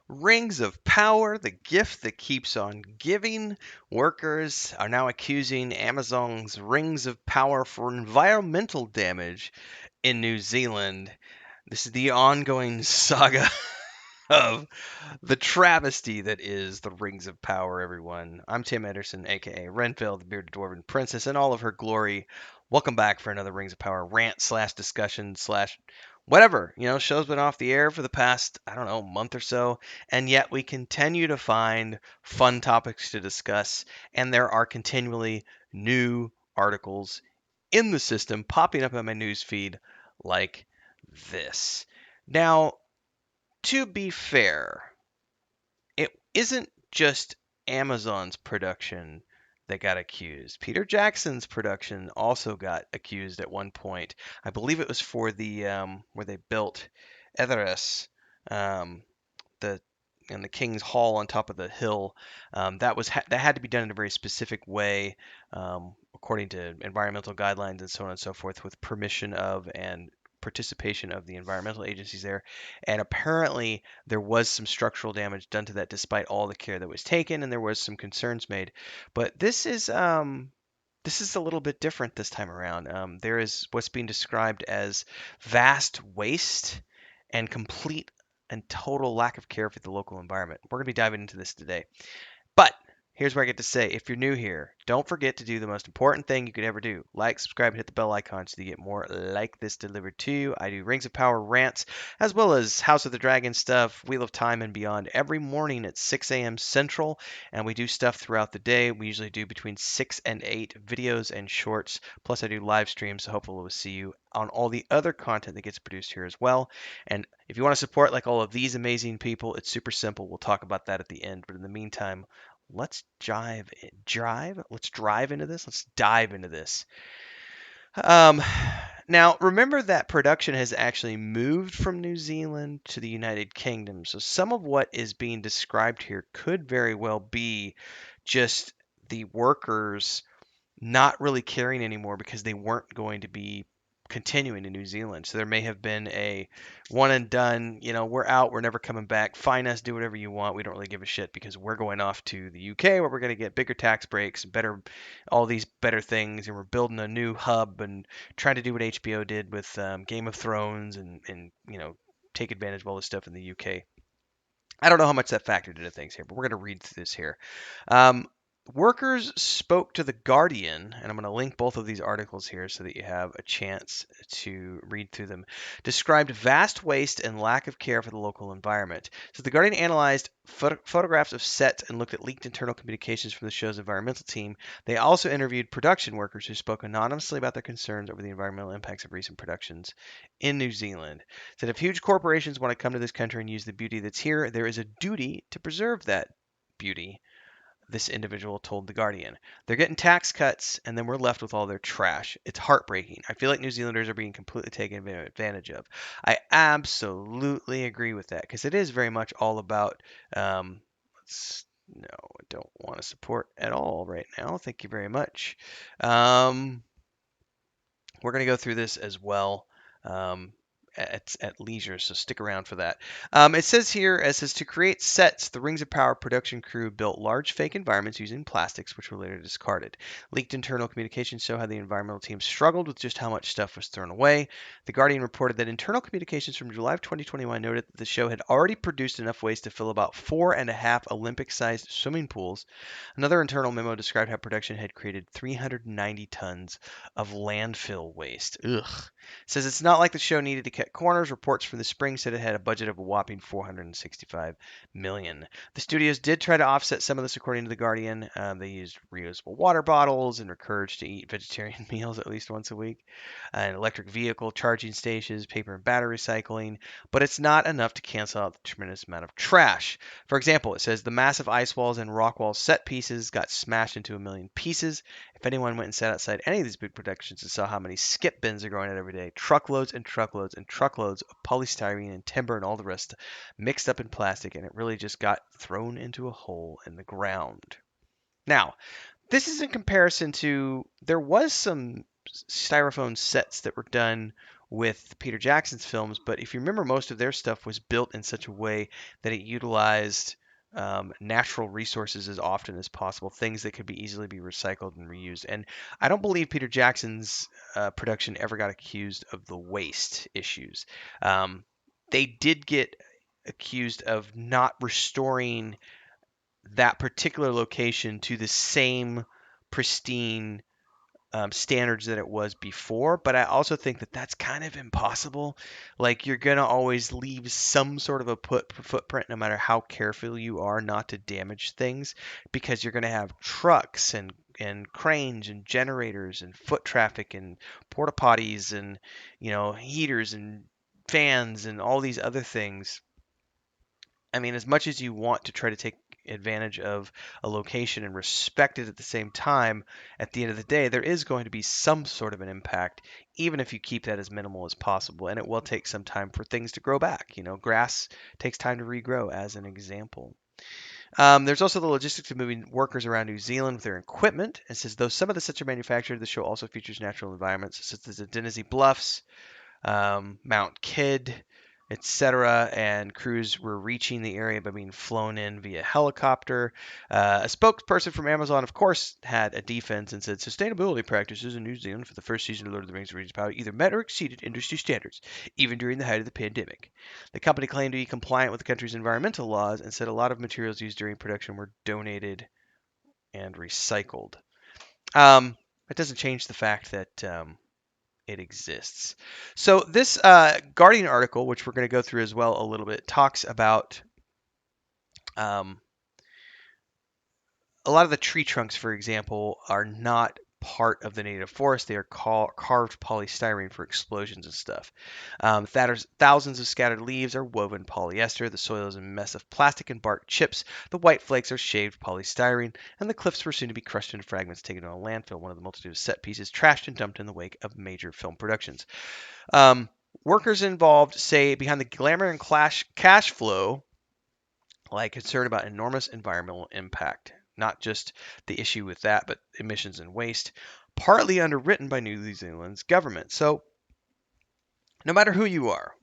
Rings of power, the gift that keeps on giving. Workers are now accusing Amazon's rings of power for environmental damage in New Zealand. This is the ongoing saga of the travesty that is the Rings of Power, everyone. I'm Tim Anderson, aka Renfield, the bearded dwarven princess, in all of her glory. Welcome back for another Rings of Power rant slash discussion slash whatever. Show's been off the air for the past, I don't know, month or so, and yet we continue to find fun topics to discuss, and there are continually new articles in the system popping up on my news feed like this. Now, to be fair, it isn't just Amazon's production that got accused. Peter Jackson's production also got accused at one point. I believe it was for the where they built Etheris, um, the in the King's Hall on top of the hill. That had to be done in a very specific way, according to environmental guidelines and so on and so forth, with permission of and participation of the environmental agencies there. And apparently, there was some structural damage done to that, despite all the care that was taken, and there was some concerns made. But this is a little bit different this time around. There is what's being described as vast waste and complete and total lack of care for the local environment. We're going to be diving into this today. But here's where I get to say, if you're new here, don't forget to do the most important thing you could ever do. Like, subscribe, and hit the bell icon so you get more like this delivered to you. I do Rings of Power rants, as well as House of the Dragon stuff, Wheel of Time, and beyond every morning at 6 a.m. Central. And we do stuff throughout the day. We usually do between 6 and 8 videos and shorts. Plus, I do live streams, so hopefully we'll see you on all the other content that gets produced here as well. And if you want to support like all of these amazing people, it's super simple. We'll talk about that at the end. But in the meantime, let's let's drive into this. Let's dive into this. Um, Now, remember that production has actually moved from New Zealand to the United Kingdom. So some of what is being described here could very well be just the workers not really caring anymore because they weren't going to be continuing in New Zealand. So there may have been a one and done, we're out, we're never coming back. Fine us, do whatever you want. We don't really give a shit because we're going off to the UK where we're going to get bigger tax breaks, better, all these better things. And we're building a new hub and trying to do what HBO did with Game of Thrones and take advantage of all this stuff in the UK. I don't know how much that factored into things here, but we're going to read through this here. Um, Workers spoke to The Guardian, and I'm going to link both of these articles here so that you have a chance to read through them. Described vast waste and lack of care for the local environment. So The Guardian analyzed photographs of sets and looked at leaked internal communications from the show's environmental team. They also interviewed production workers who spoke anonymously about their concerns over the environmental impacts of recent productions in New Zealand. Said if huge corporations want to come to this country and use the beauty that's here, there is a duty to preserve that beauty, this individual told The Guardian. They're getting tax cuts, and then we're left with all their trash. It's heartbreaking. I feel like New Zealanders are being completely taken advantage of. I absolutely agree with that because it is very much all about. No, I don't want to support at all right now. Thank you very much. We're going to go through this as well. At leisure, so stick around for that. It says here, it says to create sets, the Rings of Power production crew built large fake environments using plastics, which were later discarded. Leaked internal communications show how the environmental team struggled with just how much stuff was thrown away. The Guardian reported that internal communications from July of 2021 noted that the show had already produced enough waste to fill about 4.5 Olympic-sized swimming pools. Another internal memo described how production had created 390 tons of landfill waste. Ugh. Says it's not like the show needed to cut corners. Reports from the spring said it had a budget of a whopping 465 million. The studios did try to offset some of this, according to the Guardian. They used reusable water bottles and were encouraged to eat vegetarian meals at least once a week, and electric vehicle charging stations, paper and battery recycling. But it's not enough to cancel out the tremendous amount of trash. For example, it says the massive ice walls and rock wall set pieces got smashed into a million pieces. If anyone went and sat outside any of these big productions and saw how many skip bins are going out every day, truckloads and truckloads and truckloads of polystyrene and timber and all the rest mixed up in plastic, and it really just got thrown into a hole in the ground. Now, this is in comparison to there was some styrofoam sets that were done with Peter Jackson's films, but if you remember, most of their stuff was built in such a way that it utilized natural resources as often as possible, things that could be easily be recycled and reused. And I don't believe Peter Jackson's production ever got accused of the waste issues. Um, they did get accused of not restoring that particular location to the same pristine standards that it was before, but I also think that that's kind of impossible. Like you're gonna always leave some sort of a footprint, no matter how careful you are not to damage things, because you're gonna have trucks and cranes and generators and foot traffic and porta potties and heaters and fans and all these other things. I mean, as much as you want to try to take advantage of a location and respect it at the same time, at the end of the day, there is going to be some sort of an impact, even if you keep that as minimal as possible. And it will take some time for things to grow back. Grass takes time to regrow, as an example. There's also the logistics of moving workers around New Zealand with their equipment. It says, though some of the sets are manufactured, the show also features natural environments such as the Denizzi Bluffs, Mount Kidd, etc. And crews were reaching the area by being flown in via helicopter. A spokesperson from Amazon, of course, had a defense and said sustainability practices in New Zealand for the first season of Lord of the Rings: Rings of Power either met or exceeded industry standards, even during the height of the pandemic. The company claimed to be compliant with the country's environmental laws and said a lot of materials used during production were donated and recycled. It doesn't change the fact that it exists. So this Guardian article, which we're going to go through as well a little bit, talks about um, a lot of the tree trunks, for example, are not part of the native forest. They are carved polystyrene for explosions and stuff. Thousands of scattered leaves are woven polyester. The soil is a mess of plastic and bark chips. The white flakes are shaved polystyrene, and the cliffs were soon to be crushed into fragments taken to a landfill, one of the multitude of set pieces trashed and dumped in the wake of major film productions. Um, Workers involved say behind the glamour and cash flow like concern about enormous environmental impact. Not just the issue with that, but emissions and waste, partly underwritten by New Zealand's government. So, no matter who you are,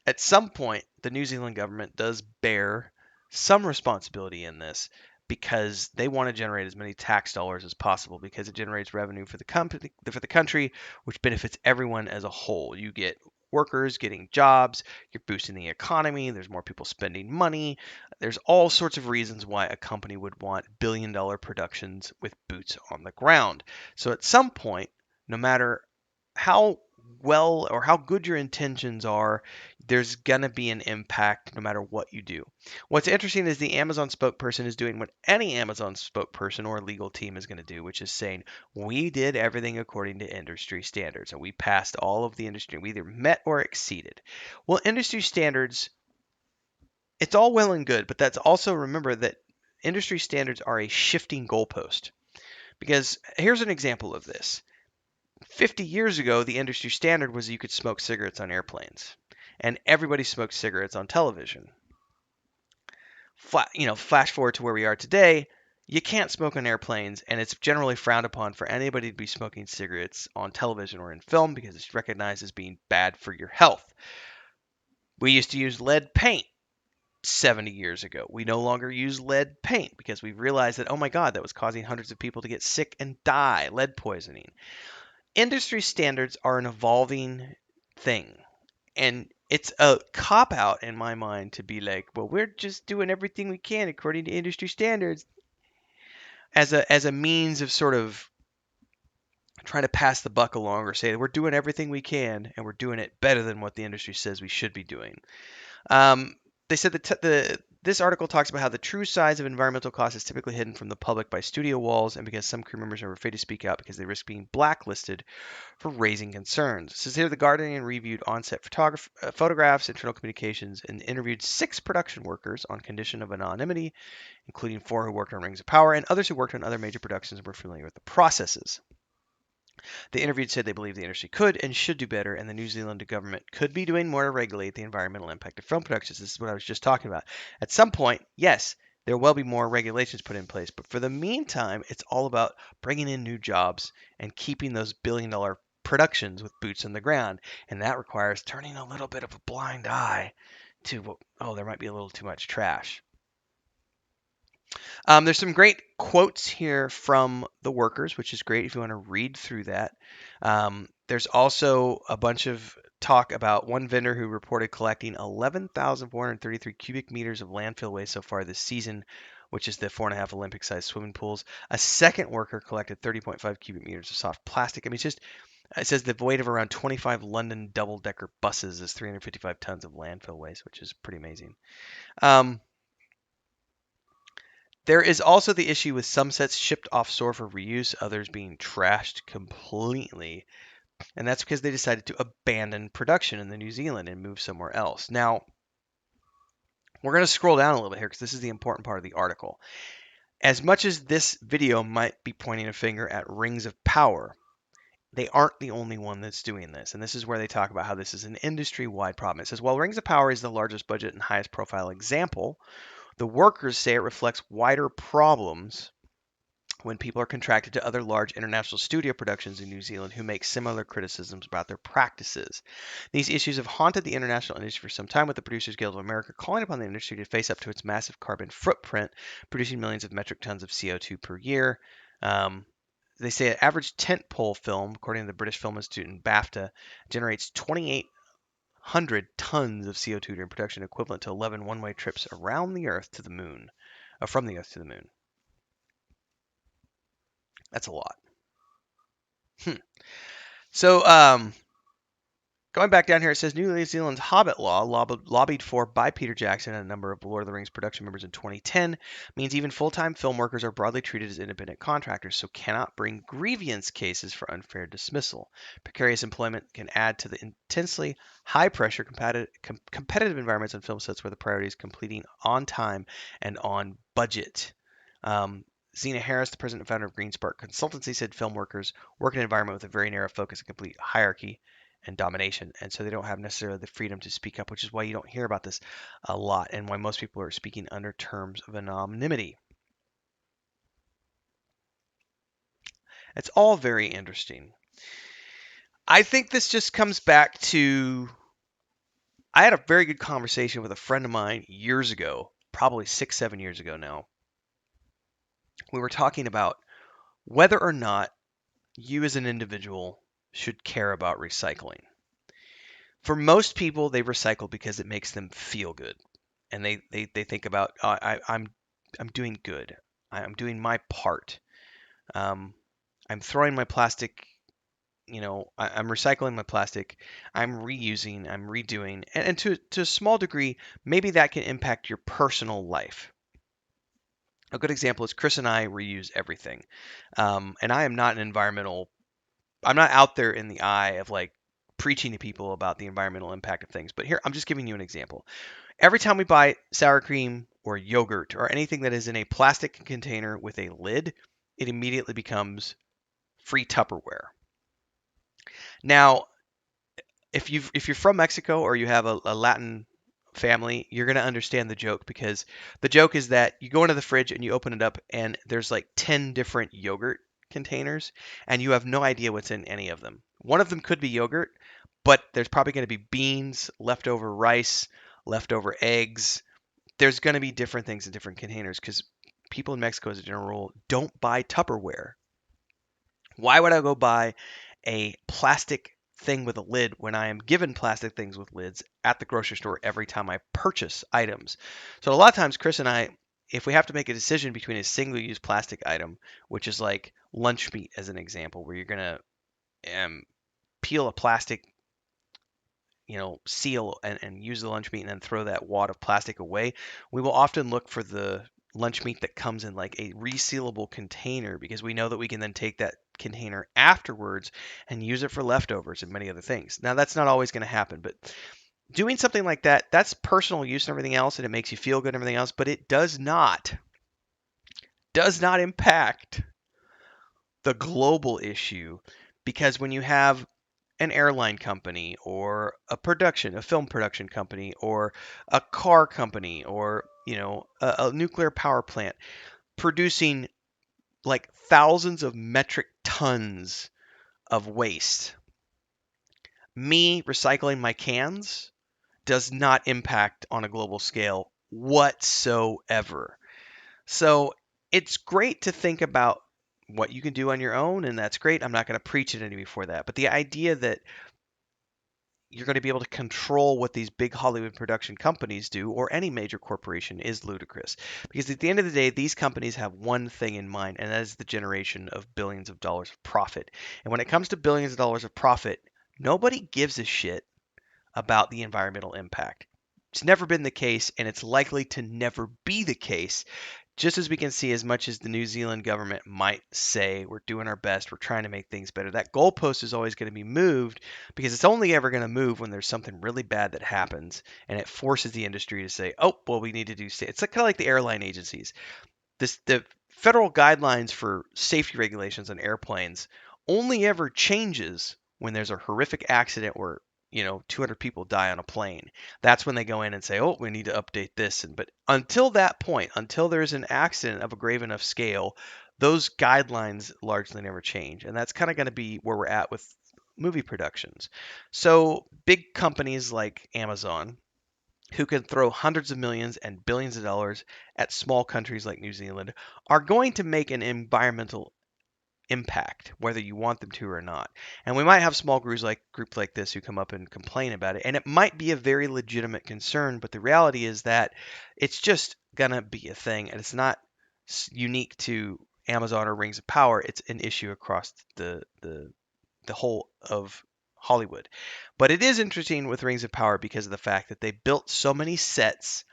at some point, the New Zealand government does bear some responsibility in this because they want to generate as many tax dollars as possible because it generates revenue for the country, which benefits everyone as a whole. You get workers getting jobs, you're boosting the economy, there's more people spending money. There's all sorts of reasons why a company would want billion-dollar productions with boots on the ground. So at some point, no matter how well or how good your intentions are, there's going to be an impact no matter what you do. What's interesting is the Amazon spokesperson is doing what any Amazon spokesperson or legal team is going to do, which is saying, we did everything according to industry standards and we passed all of the industry. We either met or exceeded. Well, industry standards, it's all well and good, but that's also remember that industry standards are a shifting goalpost. Because here's an example of this. 50 years ago, the industry standard was you could smoke cigarettes on airplanes, and everybody smoked cigarettes on television. Flash forward to where we are today, you can't smoke on airplanes, and it's generally frowned upon for anybody to be smoking cigarettes on television or in film because it's recognized as being bad for your health. We used to use lead paint 70 years ago. We no longer use lead paint because we realized that, oh my God, that was causing hundreds of people to get sick and die, lead poisoning. Industry standards are an evolving thing. And it's a cop out in my mind to be like, well, we're just doing everything we can according to industry standards as a means of sort of trying to pass the buck along or say we're doing everything we can and we're doing it better than what the industry says we should be doing. They said that this article talks about how the true size of environmental costs is typically hidden from the public by studio walls and because some crew members are afraid to speak out because they risk being blacklisted for raising concerns. It says here the Guardian reviewed on-set photographs, internal communications, and interviewed 6 production workers on condition of anonymity, including 4 who worked on Rings of Power and others who worked on other major productions and were familiar with the processes. The interviewed said they believe the industry could and should do better, and the New Zealand government could be doing more to regulate the environmental impact of film productions. This is what I was just talking about. At some point, yes, there will be more regulations put in place, but for the meantime, it's all about bringing in new jobs and keeping those billion-dollar productions with boots on the ground, and that requires turning a little bit of a blind eye to, oh, there might be a little too much trash. There's some great quotes here from the workers, which is great if you want to read through that. There's also a bunch of talk about one vendor who reported collecting 11,433 cubic meters of landfill waste so far this season, which is the 4.5 Olympic-sized swimming pools. A second worker collected 30.5 cubic meters of soft plastic. I mean, it's just, it says the weight of around 25 London double-decker buses is 355 tons of landfill waste, which is pretty amazing. There is also the issue with some sets shipped offshore for reuse, others being trashed completely. And that's because they decided to abandon production in the New Zealand and move somewhere else. Now, we're going to scroll down a little bit here because this is the important part of the article. As much as this video might be pointing a finger at rings of power, they aren't the only one that's doing this. And this is where they talk about how this is an industry-wide problem. It says, while Rings of Power is the largest budget and highest profile example, the workers say it reflects wider problems when people are contracted to other large international studio productions in New Zealand who make similar criticisms about their practices. These issues have haunted the international industry for some time, with the Producers Guild of America calling upon the industry to face up to its massive carbon footprint, producing millions of metric tons of CO2 per year. They say an average tentpole film, according to the British Film Institute and BAFTA, generates 2,800 tons of CO2 during production, equivalent to 11 one-way trips around the Earth to the Moon, from the Earth to the Moon. That's a lot. So, going back down here, it says New Zealand's Hobbit law, lobbied for by Peter Jackson and a number of Lord of the Rings production members in 2010, means even full-time film workers are broadly treated as independent contractors, so cannot bring grievance cases for unfair dismissal. Precarious employment can add to the intensely high-pressure competitive environments on film sets where the priority is completing on time and on budget. Zena Harris, the president and founder of Green Spark Consultancy, said film workers work in an environment with a very narrow focus and complete hierarchy and domination, and so they don't have necessarily the freedom to speak up, which is why you don't hear about this a lot and why most people are speaking under terms of anonymity. It's all very interesting. I think this just comes back to, I had a very good conversation with a friend of mine years ago, probably 6-7 years ago now. We were talking about whether or not you as an individual should care about recycling. For most people, they recycle because it makes them feel good, and they think about, I'm doing good, I'm doing my part, I'm throwing my plastic, I'm recycling my plastic, I'm reusing, I'm redoing, and to a small degree, maybe that can impact your personal life. A good example is Chris and I reuse everything. And I am not I'm not out there in the eye of like preaching to people about the environmental impact of things. But here, I'm just giving you an example. Every time we buy sour cream or yogurt or anything that is in a plastic container with a lid, it immediately becomes free Tupperware. Now, if you're from Mexico or you have a Latin family, you're going to understand the joke, because the joke is that you go into the fridge and you open it up and there's like 10 different yogurt containers and you have no idea what's in any of them. One of them could be yogurt, but there's probably going to be beans, leftover rice, leftover eggs. There's going to be different things in different containers because people in Mexico, as a general rule, don't buy Tupperware. Why would I go buy a plastic thing with a lid when I am given plastic things with lids at the grocery store every time I purchase items? So a lot of times, Chris and I, if we have to make a decision between a single-use plastic item, which is like lunch meat as an example, where you're going to peel a plastic seal and use the lunch meat and then throw that wad of plastic away, we will often look for the lunch meat that comes in like a resealable container, because we know that we can then take that container afterwards and use it for leftovers and many other things. Now, that's not always going to happen, but doing something like that, that's personal use and everything else, and it makes you feel good and everything else, but it does not impact the global issue, because when you have an airline company or a film production company or a car company or, a nuclear power plant producing like thousands of metric tons of waste, Me recycling my cans does not impact on a global scale whatsoever. So it's great to think about what you can do on your own, and that's great. I'm not going to preach it any before that. But the idea that you're going to be able to control what these big Hollywood production companies do, or any major corporation, is ludicrous. Because at the end of the day, these companies have one thing in mind, and that is the generation of billions of dollars of profit. And when it comes to billions of dollars of profit, nobody gives a shit about the environmental impact. It's never been the case, and it's likely to never be the case. Just as we can see, as much as the New Zealand government might say we're doing our best, we're trying to make things better, that goalpost is always going to be moved, because it's only ever going to move when there's something really bad that happens and it forces the industry to say, oh, well, we need to do. It's like, kind of like the airline agencies. The federal guidelines for safety regulations on airplanes only ever changes when there's a horrific accident where 200 people die on a plane. That's when they go in and say, oh, we need to update this. But until that point, until there's an accident of a grave enough scale, those guidelines largely never change. And that's kind of going to be where we're at with movie productions. So big companies like Amazon, who can throw hundreds of millions and billions of dollars at small countries like New Zealand, are going to make an environmental impact, whether you want them to or not. And we might have small groups like this who come up and complain about it, and it might be a very legitimate concern. But the reality is that it's just gonna be a thing, and it's not unique to Amazon or Rings of Power. It's an issue across the whole of Hollywood. But it is interesting with Rings of Power because of the fact that they built so many sets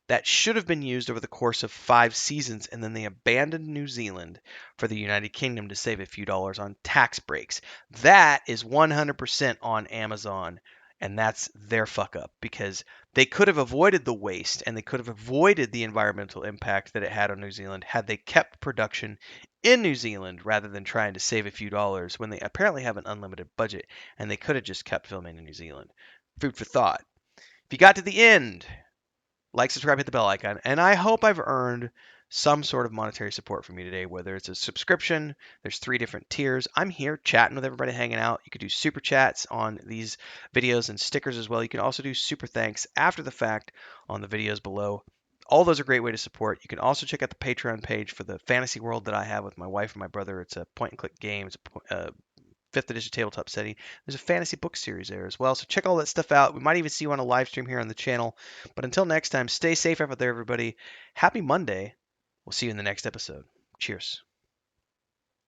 that should have been used over the course of 5 seasons, and then they abandoned New Zealand for the United Kingdom to save a few dollars on tax breaks. That is 100% on Amazon, and that's their fuck up, because they could have avoided the waste and they could have avoided the environmental impact that it had on New Zealand had they kept production in New Zealand rather than trying to save a few dollars when they apparently have an unlimited budget, and they could have just kept filming in New Zealand. Food for thought. If you got to the end, like, subscribe, hit the bell icon, and I hope I've earned some sort of monetary support from you today, whether it's a subscription. There's 3 different tiers. I'm here chatting with everybody, hanging out. You could do super chats on these videos and stickers as well. You can also do super thanks after the fact on the videos below. All those are a great way to support. You can also check out the Patreon page for the fantasy world that I have with my wife and my brother. It's a point and click game. It's a 5th edition tabletop setting. There's a fantasy book series there as well. So check all that stuff out. We might even see you on a live stream here on the channel. But until next time, stay safe out there, everybody. Happy Monday. We'll see you in the next episode. Cheers.